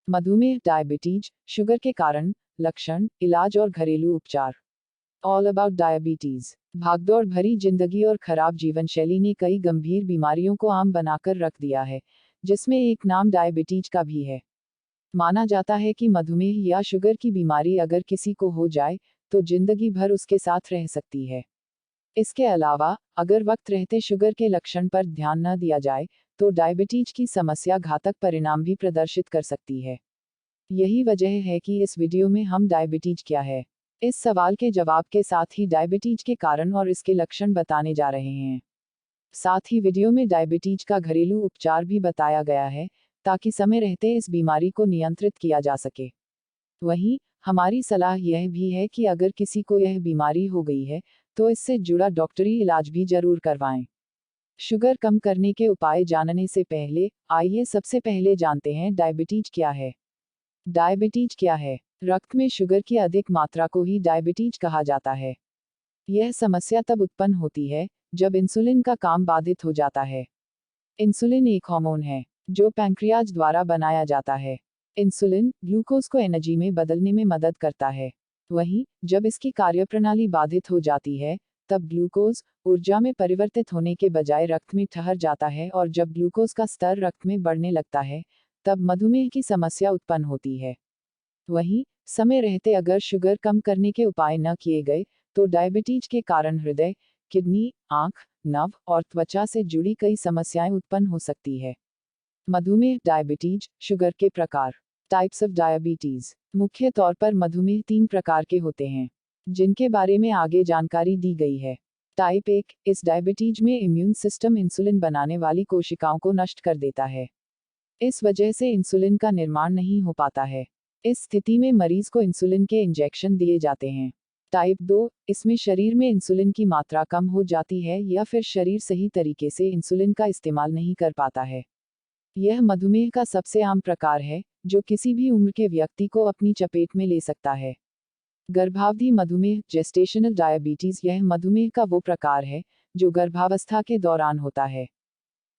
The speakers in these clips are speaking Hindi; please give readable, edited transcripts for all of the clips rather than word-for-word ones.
मधुमेह डायबिटीज, शुगर के कारण, लक्षण, इलाज और घरेलू उपचार। All about diabetes. भागदौड़ भरी जिंदगी और खराब जीवन शैली ने कई गंभीर बीमारियों को आम बनाकर रख दिया है, जिसमें एक नाम डायबिटीज का भी है। माना जाता है कि मधुमेह या शुगर की बीमारी अगर किसी को हो जाए तो जिंदगी भर उसके साथ रह सकती है। इसके अलावा, अगर वक्त रहते शुगर के लक्षण पर ध्यान न दिया जाए तो डायबिटीज की समस्या घातक परिणाम भी प्रदर्शित कर सकती है। यही वजह है कि इस वीडियो में हम डायबिटीज क्या है, इस सवाल के जवाब के साथ ही डायबिटीज के कारण और इसके लक्षण बताने जा रहे हैं। साथ ही वीडियो में डायबिटीज का घरेलू उपचार भी बताया गया है, ताकि समय रहते इस बीमारी को नियंत्रित किया जा सके। वहीं, हमारी सलाह यह भी है कि अगर किसी को यह बीमारी हो गई है, तो इससे जुड़ा डॉक्टरी इलाज भी जरूर करवाएं। शुगर कम करने के उपाय जानने से पहले, आइए सबसे पहले जानते हैं डायबिटीज क्या है। डायबिटीज क्या है? रक्त में शुगर की अधिक मात्रा को ही डायबिटीज कहा जाता है। यह समस्या तब उत्पन्न होती है जब इंसुलिन का काम बाधित हो जाता है। इंसुलिन एक हार्मोन है जो पैंक्रियाज द्वारा बनाया जाता है। इंसुलिन ग्लूकोज को एनर्जी में बदलने में मदद करता है। वहीं, जब इसकी कार्यप्रणाली बाधित हो जाती है, तब ग्लूकोज ऊर्जा में परिवर्तित होने के बजाय रक्त में ठहर जाता है और जब ग्लूकोज का स्तर रक्त में बढ़ने लगता है, तब मधुमेह की समस्या उत्पन्न होती है। वहीं, समय रहते अगर शुगर कम करने के उपाय न किए गए, तो डायबिटीज के कारण हृदय, किडनी, आंख, नव और त्वचा से जुड़ी कई समस्याएं उत्पन्न हो सकती है। मधुमेह डायबिटीज, शुगर के प्रकार। Types of diabetes. मुख्य तौर पर मधुमेह 3 प्रकार के होते हैं, जिनके बारे में आगे जानकारी दी गई है। टाइप 1, इस डायबिटीज में इम्यून सिस्टम इंसुलिन बनाने वाली कोशिकाओं को नष्ट कर देता है। इस वजह से इंसुलिन का निर्माण नहीं हो पाता है। इस स्थिति में मरीज को इंसुलिन के इंजेक्शन दिए जाते हैं। टाइप 2, इसमें शरीर में इंसुलिन की मात्रा कम हो जाती है या फिर शरीर सही तरीके से इंसुलिन का इस्तेमाल नहीं कर पाता है। यह मधुमेह का सबसे आम प्रकार है, जो किसी भी उम्र के व्यक्ति को अपनी चपेट में ले सकता है। गर्भावधि मधुमेह, जेस्टेशनल डायबिटीज। यह मधुमेह का वो प्रकार है जो गर्भावस्था के दौरान होता है।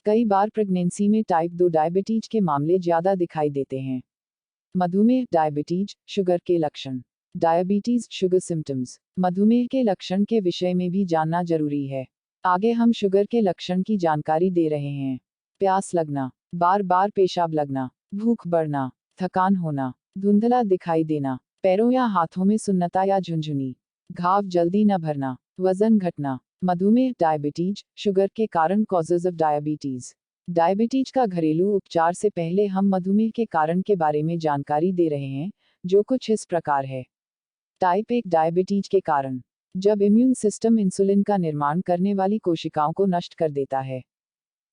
कई बार प्रेगनेंसी में टाइप 2 डायबिटीज के मामले ज्यादा दिखाई देते हैं। मधुमेह डायबिटीज, शुगर के लक्षण। Diabetes sugar symptoms. मधुमेह के लक्षण के विषय में भी जानना जरूरी है। आगे हम शुगर के लक्षण की जानकारी दे रहे हैं। प्यास लगना, बार बार पेशाब लगना, भूख बढ़ना, थकान होना, धुंधला दिखाई देना, पैरों या हाथों में सुन्नता या झुनझुनी, घाव जल्दी न भरना, वजन घटना। मधुमेह डायबिटीज, शुगर के कारण कॉजेज ऑफ डायबिटीज। डायबिटीज का घरेलू उपचार से पहले हम मधुमेह के कारण के बारे में जानकारी दे रहे हैं, जो कुछ इस प्रकार है। टाइप 1 डायबिटीज के कारण। जब इम्यून सिस्टम इंसुलिन का निर्माण करने वाली कोशिकाओं को नष्ट कर देता है।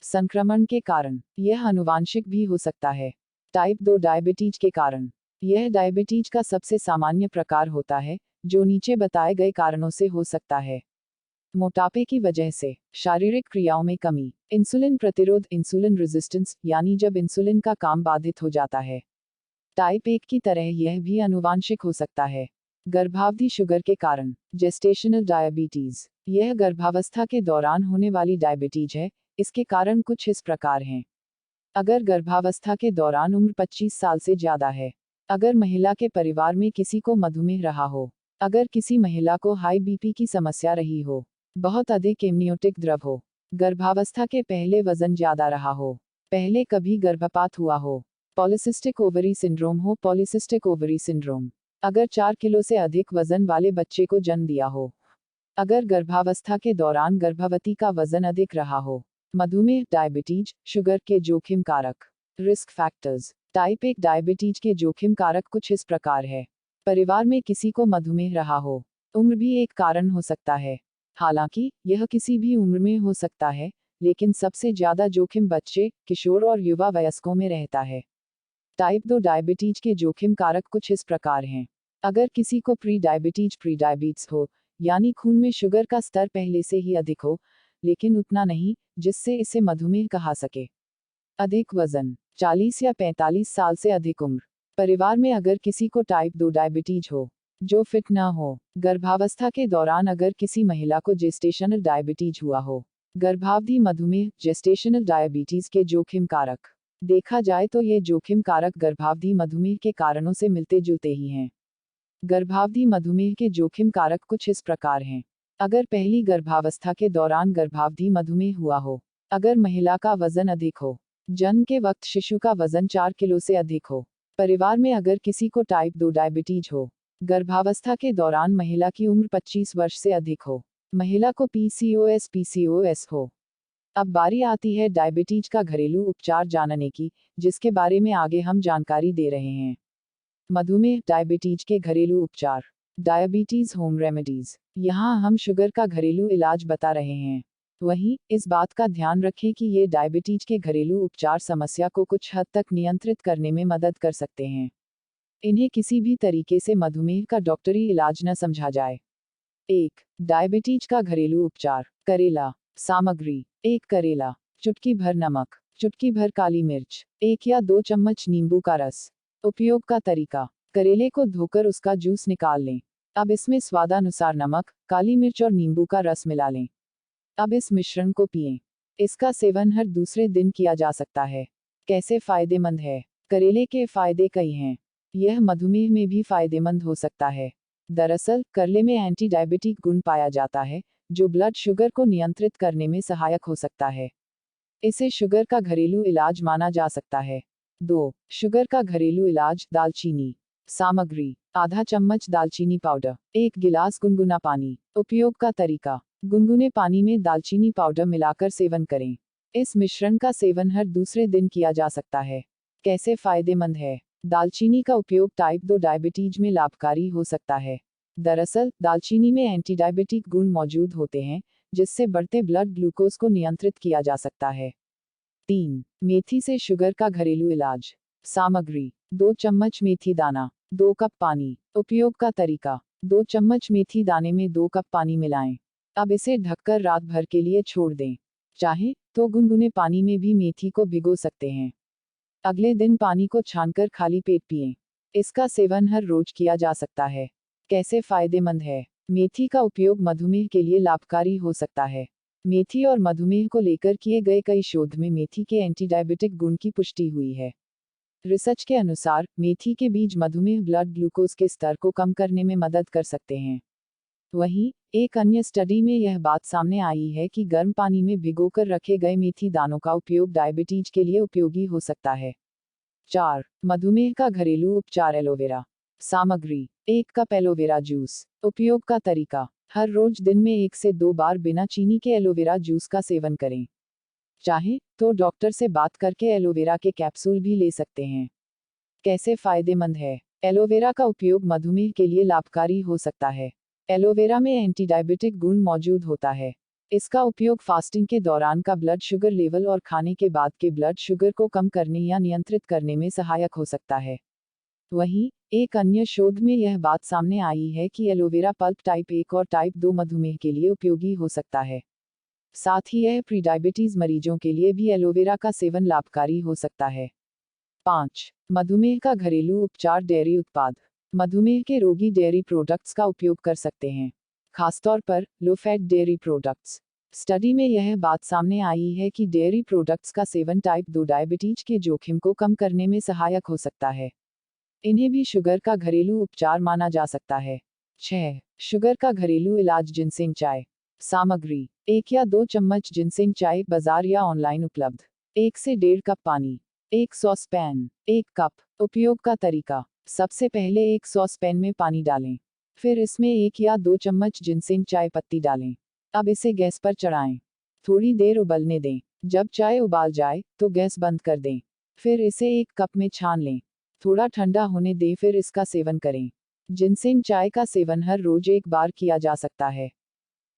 संक्रमण के कारण। यह आनुवांशिक भी हो सकता है। टाइप 2 डायबिटीज के कारण। यह डायबिटीज का सबसे सामान्य प्रकार होता है, जो नीचे बताए गए कारणों से हो सकता है। मोटापे की वजह से, शारीरिक क्रियाओं में कमी, इंसुलिन प्रतिरोध, इंसुलिन रेजिस्टेंस, यानी जब इंसुलिन का काम बाधित हो जाता है। टाइप 1 की तरह यह भी आनुवांशिक हो सकता है। गर्भावधि शुगर के कारण। Gestational diabetes. यह गर्भावस्था के दौरान होने वाली डायबिटीज है। इसके कारण कुछ इस प्रकार हैं। अगर गर्भावस्था के दौरान उम्र 25 साल से ज्यादा है, अगर महिला के परिवार में किसी को मधुमेह रहा हो, अगर किसी महिला को हाई बीपी की समस्या रही हो, बहुत अधिक एमनियोटिक द्रव हो, गर्भावस्था के पहले वजन ज्यादा रहा हो, पहले कभी गर्भपात हुआ हो, पॉलिसिस्टिक ओवरी सिंड्रोम हो। पॉलिसिस्टिक ओवरी सिंड्रोम, अगर 4 किलो से अधिक वजन वाले बच्चे को जन्म दिया हो, अगर गर्भावस्था के दौरान गर्भवती का वजन अधिक रहा हो। मधुमेह डायबिटीज, शुगर के जोखिम कारक। Risk factors. टाइप 1 डायबिटीज के जोखिम कारक कुछ इस प्रकार है। परिवार में किसी को मधुमेह रहा हो। उम्र भी एक कारण हो सकता है। हालांकि, यह किसी भी उम्र में हो सकता है, लेकिन सबसे ज्यादा जोखिम बच्चे, किशोर और युवा वयस्कों में रहता है। टाइप 2 डायबिटीज के जोखिम कारक कुछ इस प्रकार हैं। अगर किसी को प्री डायबिटीज हो, यानी खून में शुगर का स्तर पहले से ही अधिक हो, लेकिन उतना नहीं जिससे इसे मधुमेह कहा सके। अधिक वजन, 40 या 45 साल से अधिक उम्र। परिवार में अगर किसी को टाइप 2 डायबिटीज हो, जो फिट ना हो। गर्भावस्था के दौरान अगर किसी महिला को जेस्टेशनल डायबिटीज हुआ हो। गर्भावधि मधुमेह, जेस्टेशनल डायबिटीज के जोखिम कारक। देखा जाए तो ये जोखिम कारक गर्भावधि मधुमेह के कारणों से मिलते जुलते ही हैं। गर्भावधि मधुमेह के जोखिम कारक कुछ इस प्रकार हैं। अगर पहली गर्भावस्था के दौरान गर्भावधि मधुमेह हुआ हो, अगर महिला का वजन अधिक हो, जन्म के वक्त शिशु का वजन 4 किलो से अधिक हो, परिवार में अगर किसी को टाइप 2 डायबिटीज हो, गर्भावस्था के दौरान महिला की उम्र 25 वर्ष से अधिक हो, महिला को पीसीओएस हो। अब बारी आती है डायबिटीज का घरेलू उपचार जानने की, जिसके बारे में आगे हम जानकारी दे रहे हैं। मधुमेह डायबिटीज के घरेलू उपचार, डायबिटीज होम रेमेडीज। यहाँ हम शुगर का घरेलू इलाज बता रहे हैं। वहीं इस बात का ध्यान रखें कि ये डायबिटीज के घरेलू उपचार समस्या को कुछ हद तक नियंत्रित करने में मदद कर सकते हैं। इन्हें किसी भी तरीके से मधुमेह का डॉक्टरी इलाज न समझा जाए। 1. डायबिटीज का घरेलू उपचार। करेला। सामग्री: 1 करेला, चुटकी भर नमक, चुटकी भर काली मिर्च, 1 या 2 चम्मच नींबू का रस। उपयोग का तरीका: करेले को धोकर उसका जूस निकाल लें। अब इसमें स्वादानुसार नमक, काली मिर्च और नींबू का रस मिला लें। अब इस मिश्रण को पिएं। इसका सेवन हर दूसरे दिन किया जा सकता है। कैसे फायदेमंद है? करेले के फायदे कई हैं। यह मधुमेह में भी फायदेमंद हो सकता है। दरअसल करेले में एंटी डायबिटिक गुण पाया जाता है, जो ब्लड शुगर को नियंत्रित करने में सहायक हो सकता है। इसे शुगर का घरेलू इलाज माना जा सकता है। 2. शुगर का घरेलू इलाज। दालचीनी। सामग्री: आधा चम्मच दालचीनी पाउडर, 1 गिलास गुनगुना पानी। उपयोग का तरीका: गुनगुने पानी में दालचीनी पाउडर मिलाकर सेवन करें। इस मिश्रण का सेवन हर दूसरे दिन किया जा सकता है। कैसे फायदेमंद है? दालचीनी का उपयोग टाइप 2 डायबिटीज में लाभकारी हो सकता है। दरअसल दालचीनी में एंटी डायबिटिक गुण मौजूद होते हैं, जिससे बढ़ते ब्लड ग्लूकोज को नियंत्रित किया जा सकता है। 3. मेथी से शुगर का घरेलू इलाज। सामग्री: 2 चम्मच मेथी दाना, 2 कप पानी। उपयोग का तरीका: 2 चम्मच मेथी दाने में 2 कप पानी मिलाएं। अब इसे ढककर रात भर के लिए छोड़ दें। चाहे तो गुनगुने पानी में भी मेथी को भिगो सकते हैं। अगले दिन पानी को छानकर खाली पेट पिएं। इसका सेवन हर रोज किया जा सकता है। कैसे फायदेमंद है? मेथी का उपयोग मधुमेह के लिए लाभकारी हो सकता है। मेथी और मधुमेह को लेकर किए गए कई शोध में मेथी के एंटी डायबिटिक गुण की पुष्टि हुई है। रिसर्च के अनुसार मेथी के बीज मधुमेह ब्लड ग्लूकोज के स्तर को कम करने में मदद कर सकते हैं। वहीं एक अन्य स्टडी में यह बात सामने आई है कि गर्म पानी में भिगोकर रखे गए मेथी दानों का उपयोग डायबिटीज के लिए उपयोगी हो सकता है। 4. मधुमेह का घरेलू उपचार। एलोवेरा। सामग्री: 1 कप एलोवेरा जूस। उपयोग का तरीका: हर रोज दिन में 1 से 2 बार बिना चीनी के एलोवेरा जूस का सेवन करें। चाहे तो डॉक्टर से बात करके एलोवेरा के कैप्सूल भी ले सकते हैं। कैसे फायदेमंद है? एलोवेरा का उपयोग मधुमेह के लिए लाभकारी हो सकता है। एलोवेरा में एंटी डायबिटिक गुण मौजूद होता है। इसका उपयोग फास्टिंग के दौरान का ब्लड शुगर लेवल और खाने के बाद के ब्लड शुगर को कम करने या नियंत्रित करने में सहायक हो सकता है। वहीं एक अन्य शोध में यह बात सामने आई है कि एलोवेरा पल्प टाइप 1 और टाइप 2 मधुमेह के लिए उपयोगी हो सकता है। साथ ही यह प्रीडायबिटीज मरीजों के लिए भी एलोवेरा का सेवन लाभकारी हो सकता है। 5. मधुमेह का घरेलू उपचार। डेयरी उत्पाद। मधुमेह के रोगी डेयरी प्रोडक्ट्स का उपयोग कर सकते हैं, खासतौर पर low fat dairy products. Study में यह बात सामने आई है कि डेयरी प्रोडक्ट्स का सेवन टाइप 2 डायबिटीज के जोखिम को कम करने में सहायक हो सकता है। इन्हें भी शुगर का घरेलू उपचार माना जा सकता है। 6. शुगर का घरेलू इलाज। जिनसेंग चाय। सामग्री: 1 या 2 चम्मच जिनसेंग चाय बाजार या ऑनलाइन उपलब्ध। 1 से 1.5 कप पानी, 1 सॉस पैन, 1 कप। उपयोग का तरीका: सबसे पहले एक सॉस पैन में पानी डालें। फिर इसमें 1 या 2 चम्मच जिनसेंग चाय पत्ती डालें। अब इसे गैस पर चढ़ाएं। थोड़ी देर उबलने दें। जब चाय उबाल जाए तो गैस बंद कर दें। फिर इसे 1 कप में छान लें। थोड़ा ठंडा होने दें, फिर इसका सेवन करें। जिनसेंग चाय का सेवन हर रोज 1 बार किया जा सकता है।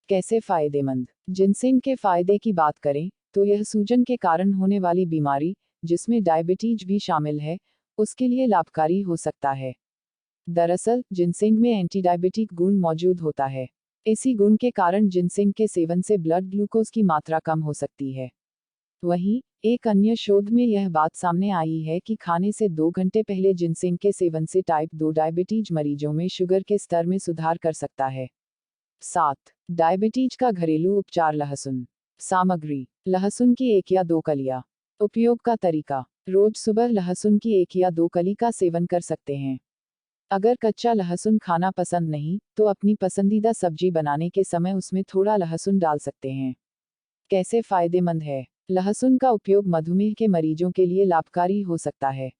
कैसे फायदेमंद? जिनसेंग के फायदे की बात करें तो यह सूजन के कारण होने वाली बीमारी, जिसमें डायबिटीज भी शामिल है, उसके लिए लाभकारी हो सकता है। दरअसल जिनसेंग में एंटी डायबिटिक गुण मौजूद होता है। इसी गुण के कारण जिनसेंग के सेवन से ब्लड ग्लूकोज की मात्रा कम हो सकती है। वहीं एक अन्य शोध में यह बात सामने आई है कि खाने से 2 घंटे पहले जिनसेंग के सेवन से टाइप 2 डायबिटीज मरीजों में शुगर के स्तर में सुधार कर सकता है। 7. डायबिटीज का घरेलू उपचार। लहसुन। सामग्री: लहसुन की 1 या 2 कलियां। उपयोग का तरीका: रोज सुबह लहसुन की 1 या 2 कली का सेवन कर सकते हैं। अगर कच्चा लहसुन खाना पसंद नहीं, तो अपनी पसंदीदा सब्जी बनाने के समय उसमें थोड़ा लहसुन डाल सकते हैं। कैसे फायदेमंद है? लहसुन का उपयोग मधुमेह के मरीजों के लिए लाभकारी हो सकता है।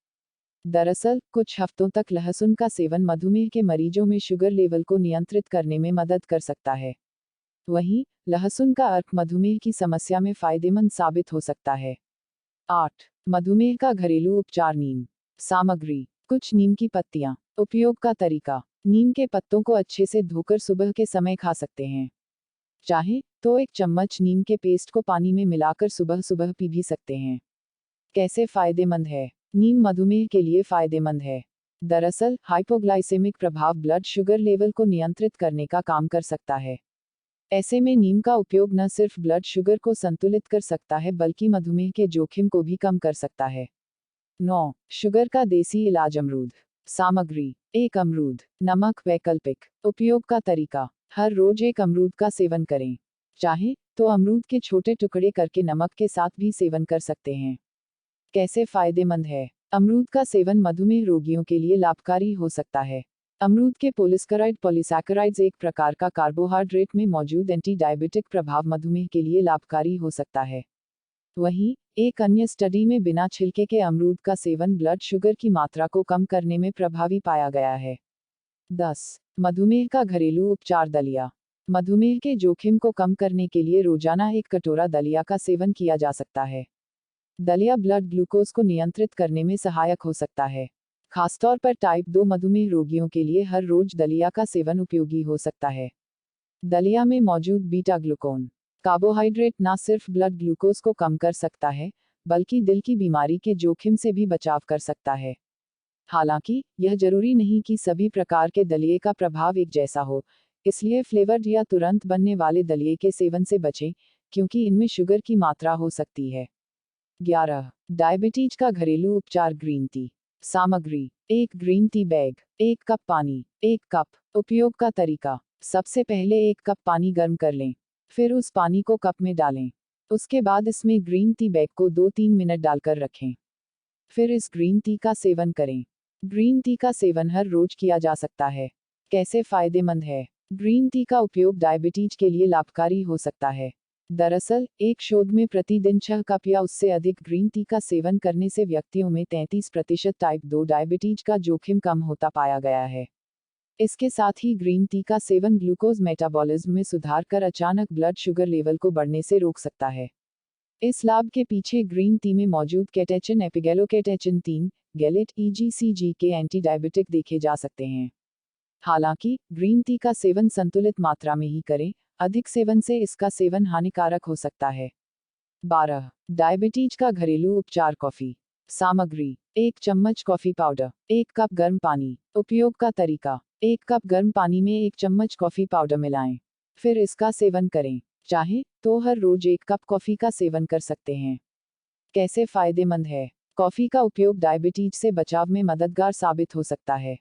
दरअसल, कुछ हफ्तों तक लहसुन का सेवन मधुमेह के मरीजों में शुगर लेवल को नियंत्रित करने में मदद कर सकता है। वहीं, लहसुन का अर्क मधुमेह की समस्या में फायदेमंद साबित हो सकता है। 8. मधुमेह का घरेलू उपचार। नीम। सामग्री। कुछ नीम की पत्तियां। उपयोग का तरीका। नीम के पत्तों को अच्छे से धोकर सुबह के समय खा सकते हैं। चाहे तो 1 चम्मच नीम के पेस्ट को पानी में मिलाकर सुबह सुबह पी भी सकते हैं। कैसे फायदेमंद है? नीम मधुमेह के लिए फायदेमंद है। दरअसल, हाइपोग्लाइसेमिक प्रभाव ब्लड शुगर लेवल को नियंत्रित करने का काम कर सकता है। ऐसे में नीम का उपयोग न सिर्फ ब्लड शुगर को संतुलित कर सकता है बल्कि मधुमेह के जोखिम को भी कम कर सकता है। 9. शुगर का देसी इलाज। अमरूद। सामग्री। 1 अमरूद। नमक। वैकल्पिक उपयोग का तरीका। हर रोज 1 अमरूद का सेवन करें। चाहे तो अमरूद के छोटे टुकड़े करके नमक के साथ भी सेवन कर सकते हैं। कैसे फायदेमंद है? अमरूद का सेवन मधुमेह रोगियों के लिए लाभकारी हो सकता है। अमरूद के पॉलिसैकेराइड पॉलीसैकेराइड्स एक प्रकार का कार्बोहाइड्रेट में मौजूद एंटी डायबिटिक प्रभाव मधुमेह के लिए लाभकारी हो सकता है। वहीं, एक अन्य स्टडी में बिना छिलके के अमरूद का सेवन ब्लड शुगर की मात्रा को कम करने में प्रभावी पाया गया है। 10. मधुमेह का घरेलू उपचार। दलिया। मधुमेह के जोखिम को कम करने के लिए रोजाना 1 कटोरा दलिया का सेवन किया जा सकता है। दलिया ब्लड ग्लूकोज को नियंत्रित करने में सहायक हो सकता है। खासतौर पर टाइप 2 मधुमेह रोगियों के लिए हर रोज दलिया का सेवन उपयोगी हो सकता है। दलिया में मौजूद बीटा ग्लूकोन कार्बोहाइड्रेट न सिर्फ ब्लड ग्लूकोज को कम कर सकता है, बल्कि दिल की बीमारी के जोखिम से भी बचाव कर सकता है। हालांकि, यह जरूरी नहीं कि सभी प्रकार के दलिये का प्रभाव एक जैसा हो, इसलिए फ्लेवर्ड या तुरंत बनने वाले दलिये के सेवन से बचें, क्योंकि इनमें शुगर की मात्रा हो सकती है। 11. डायबिटीज का घरेलू उपचार। Green tea. सामग्री। 1 ग्रीन टी बैग। 1 कप पानी। 1 कप। उपयोग का तरीका। सबसे पहले 1 कप पानी गर्म कर लें। फिर उस पानी को कप में डालें। उसके बाद इसमें ग्रीन टी बैग को 2-3 मिनट डालकर रखें। फिर इस ग्रीन टी का सेवन करें। ग्रीन टी का सेवन हर रोज किया जा सकता है। कैसे फायदेमंद है? ग्रीन टी का उपयोग डायबिटीज के लिए लाभकारी हो सकता है। दरअसल, एक शोध में प्रतिदिन 6 कप या उससे अधिक ग्रीन टी का सेवन करने से व्यक्तियों में 33% टाइप 2 डायबिटीज का जोखिम कम होता पाया गया है। इसके साथ ही ग्रीन टी का सेवन ग्लूकोज मेटाबॉलिज्म में सुधार कर अचानक ब्लड शुगर लेवल को बढ़ने से रोक सकता है। इस लाभ के पीछे ग्रीन टी में मौजूद कैटेचिन एपिगैलोकेटेचिन 3, गैलेट EGCG के एंटी डायबिटिक देखे जा सकते हैं। हालांकि, ग्रीन टी का सेवन संतुलित मात्रा में ही करें, अधिक सेवन से इसका सेवन हानिकारक हो सकता है। 12. डायबिटीज का घरेलू उपचार। कॉफी। सामग्री। 1 चम्मच कॉफी पाउडर। 1 कप गर्म पानी। उपयोग का तरीका। 1 कप गर्म पानी में 1 चम्मच कॉफी पाउडर मिलाएं। फिर इसका सेवन करें। चाहे तो हर रोज 1 कप कॉफी का सेवन कर सकते हैं। कैसे फायदेमंद है? कॉफी का उपयोग डायबिटीज से बचाव में मददगार साबित हो सकता है।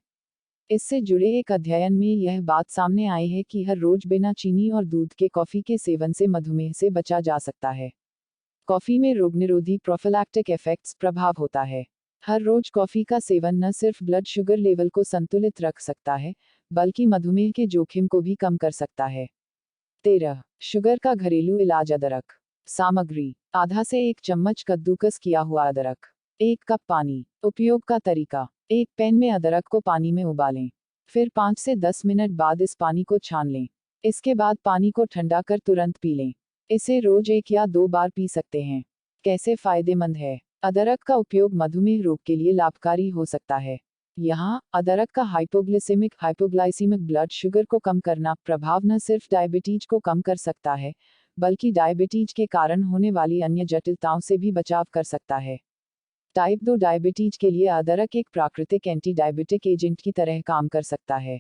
इससे जुड़े एक अध्ययन में यह बात सामने आई है कि हर रोज बिना चीनी और दूध के कॉफी के सेवन से मधुमेह से बचा जा सकता है। कॉफी में रोगनिरोधी प्रोफिलैक्टिक इफेक्ट्स प्रभाव होता है। हर रोज कॉफी का सेवन न सिर्फ ब्लड शुगर लेवल को संतुलित रख सकता है, बल्कि मधुमेह के जोखिम को भी कम कर सकता है। 13. शुगर का घरेलू इलाज। अदरक। सामग्री। आधा से 1 चम्मच कद्दूकस किया हुआ अदरक। 1 कप पानी। उपयोग का तरीका। एक पैन में अदरक को पानी में उबालें। फिर 5 से 10 मिनट बाद इस पानी को छान लें। इसके बाद पानी को ठंडा कर तुरंत पी लें। इसे रोज 1 या 2 बार पी सकते हैं। कैसे फायदेमंद है? अदरक का उपयोग मधुमेह रोग के लिए लाभकारी हो सकता है। यहाँ, अदरक का हाइपोग्लाइसीमिक ब्लड शुगर को कम करना प्रभाव न सिर्फ डायबिटीज को कम कर सकता है, बल्कि डायबिटीज के कारण होने वाली अन्य जटिलताओं से भी बचाव कर सकता है। टाइप 2 डायबिटीज के लिए अदरक एक प्राकृतिक एंटी डायबिटिक एजेंट की तरह काम कर सकता है।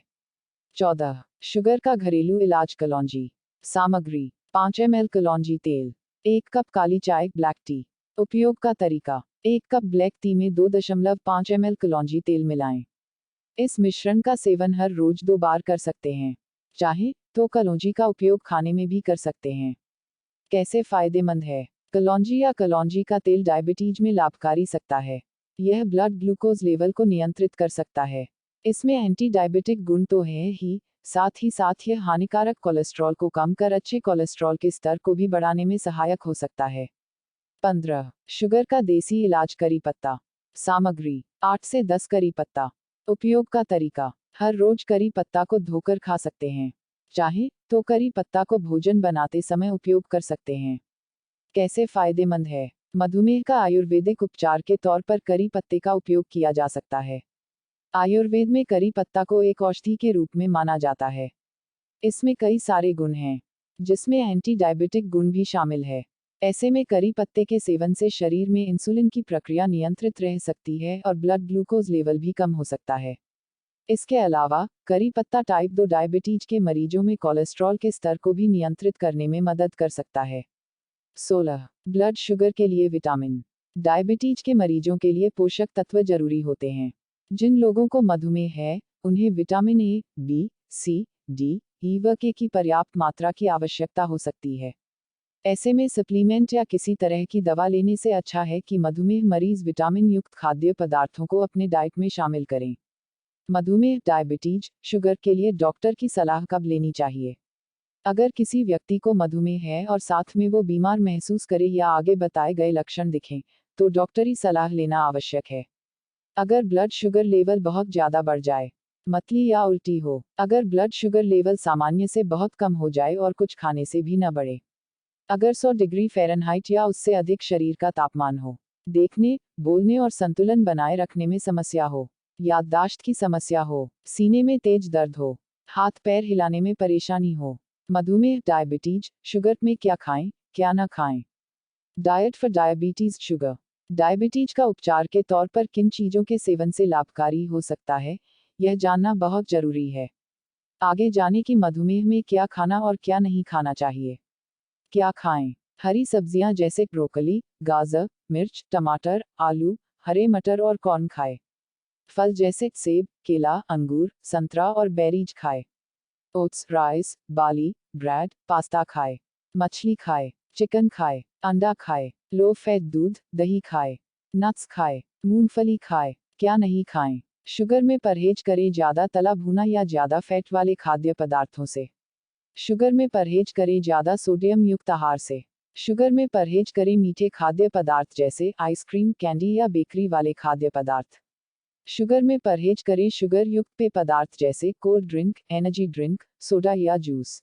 14. शुगर का घरेलू इलाज। कलौंजी। सामग्री। 5 ml कलौंजी तेल। 1 कप काली चाय ब्लैक टी। उपयोग का तरीका। 1 कप ब्लैक टी में 2.5 ml कलौंजी तेल मिलाएं। इस मिश्रण का सेवन हर रोज 2 बार कर सकते हैं। चाहे तो कलौंजी का उपयोग खाने में भी कर सकते हैं। कैसे फायदेमंद है? कलौंजी या कलौंजी का तेल डायबिटीज में लाभकारी सकता है। यह ब्लड ग्लूकोज लेवल को नियंत्रित कर सकता है। इसमें एंटी डायबिटिक गुण तो है ही साथ यह हानिकारक कोलेस्ट्रॉल को कम कर अच्छे कोलेस्ट्रॉल के स्तर को भी बढ़ाने में सहायक हो सकता है। 15. शुगर का देसी इलाज करी पत्ता। सामग्री 8 से 10 करी पत्ता। उपयोग का तरीका, हर रोज करी पत्ता को धोकर खा सकते हैं। चाहे तो करी पत्ता को भोजन बनाते समय उपयोग कर सकते हैं। कैसे फायदेमंद है? मधुमेह का आयुर्वेदिक उपचार के तौर पर करी पत्ते का उपयोग किया जा सकता है। आयुर्वेद में करी पत्ता को एक औषधि के रूप में माना जाता है। इसमें कई सारे गुण हैं, जिसमें एंटी डायबिटिक गुण भी शामिल है। ऐसे में करी पत्ते के सेवन से शरीर में इंसुलिन की प्रक्रिया नियंत्रित रह सकती है और ब्लड ग्लूकोज लेवल भी कम हो सकता है। इसके अलावा करी पत्ता टाइप 2 डायबिटीज के मरीजों में कोलेस्ट्रॉल के स्तर को भी नियंत्रित करने में मदद कर सकता है। 16. ब्लड शुगर के लिए विटामिन। डायबिटीज के मरीजों के लिए पोषक तत्व जरूरी होते हैं। जिन लोगों को मधुमेह है, उन्हें vitamin A, B, C, D, E व के की पर्याप्त मात्रा की आवश्यकता हो सकती है। ऐसे में सप्लीमेंट या किसी तरह की दवा लेने से अच्छा है कि मधुमेह मरीज विटामिन युक्त खाद्य पदार्थों को अपने डाइट में शामिल करें। मधुमेह डायबिटीज शुगर के लिए डॉक्टर की सलाह कब लेनी चाहिए? अगर किसी व्यक्ति को मधुमेह है और साथ में वो बीमार महसूस करे या आगे बताए गए लक्षण दिखें, तो डॉक्टरी सलाह लेना आवश्यक है। अगर ब्लड शुगर लेवल बहुत ज़्यादा बढ़ जाए, मतली या उल्टी हो, अगर ब्लड शुगर लेवल सामान्य से बहुत कम हो जाए और कुछ खाने से भी न बढ़े, अगर 100 डिग्री फ़ारेनहाइट या उससे अधिक शरीर का तापमान हो, देखने, बोलने और संतुलन बनाए रखने में समस्या हो, याददाश्त की समस्या हो, सीने में तेज दर्द हो, हाथ पैर हिलाने में परेशानी हो। मधुमेह डायबिटीज शुगर में क्या खाएं, क्या न खाएं? Diet for diabetes sugar. Diabetes का उपचार के तौर पर किन चीज़ों के सेवन से लाभकारी हो सकता है, यह जानना बहुत जरूरी है। आगे जाने की मधुमेह में क्या खाना और क्या नहीं खाना चाहिए। क्या खाएं? हरी सब्जियां जैसे ब्रोकली, गाजर, मिर्च, टमाटर, आलू, हरे मटर और कॉर्न खाएं। फल जैसे सेब, केला, अंगूर, संतरा और बेरीज खाएं। Oats, rice, barley, bread, pasta खाएं। मछली खाएं, चिकन खाएं, अंडा खाएं, लो फैट दूध, दही खाएं। नट्स खाएं, मूंगफली खाएं। क्या नहीं खाएं? शुगर में परहेज करें ज़्यादा तला भुना या ज़्यादा फैट वाले खाद्य पदार्थों से। शुगर में परहेज करें ज़्यादा सोडियम युक्त आहार से। शुगर में परहेज करें मीठे खाद्य पदार्थ जैसे आइसक्रीम, कैंडी या बेकरी वाले खाद्य पदार्थ। शुगर में परहेज करें शुगर युक्त पेय पदार्थ जैसे cold drink, energy drink, soda या जूस।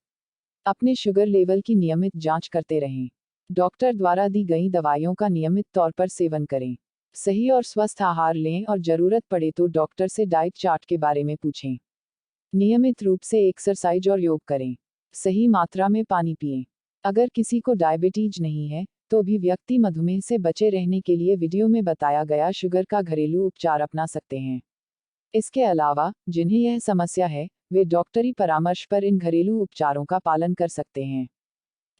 अपने शुगर लेवल की नियमित जांच करते रहें। डॉक्टर द्वारा दी गई दवाइयों का नियमित तौर पर सेवन करें। सही और स्वस्थ आहार लें और जरूरत पड़े तो डॉक्टर से डाइट चार्ट के बारे में पूछें। नियमित रूप से एक्सरसाइज और योग करें। सही मात्रा में पानी पिएं। अगर किसी को डायबिटीज नहीं है, तो भी व्यक्ति मधुमेह से बचे रहने के लिए वीडियो में बताया गया शुगर का घरेलू उपचार अपना सकते हैं। इसके अलावा, जिन्हें यह समस्या है, वे डॉक्टरी परामर्श पर इन घरेलू उपचारों का पालन कर सकते हैं।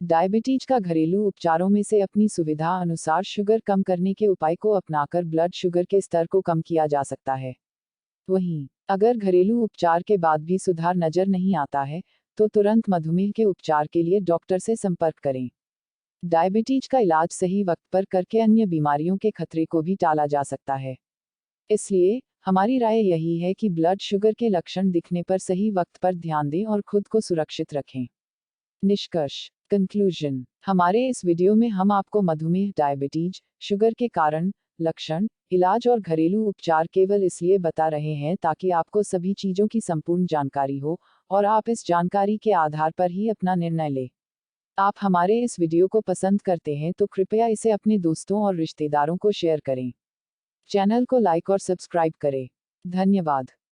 डायबिटीज का घरेलू उपचारों में से अपनी सुविधा अनुसार शुगर कम करने के उपाय को अपनाकर ब्लड शुगर के स्तर को कम किया जा सकता है। वहीं, अगर घरेलू उपचार के बाद भी सुधार नजर नहीं आता है, तो तुरंत मधुमेह के उपचार के लिए डॉक्टर से संपर्क करें। डायबिटीज का इलाज सही वक्त पर करके अन्य बीमारियों के खतरे को भी टाला जा सकता है। इसलिए, हमारी राय यही है कि ब्लड शुगर के लक्षण दिखने पर सही वक्त पर ध्यान दें और खुद को सुरक्षित रखें। निष्कर्ष, कंक्लूजन, हमारे इस वीडियो में हम आपको मधुमेह डायबिटीज शुगर के कारण, लक्षण, इलाज और घरेलू उपचार केवल इसलिए बता रहे हैं ताकि आपको सभी चीज़ों की संपूर्ण जानकारी हो और आप इस जानकारी के आधार पर ही अपना निर्णय लें। आप हमारे इस वीडियो को पसंद करते हैं तो कृपया इसे अपने दोस्तों और रिश्तेदारों को शेयर करें। चैनल को लाइक और सब्सक्राइब करें। धन्यवाद।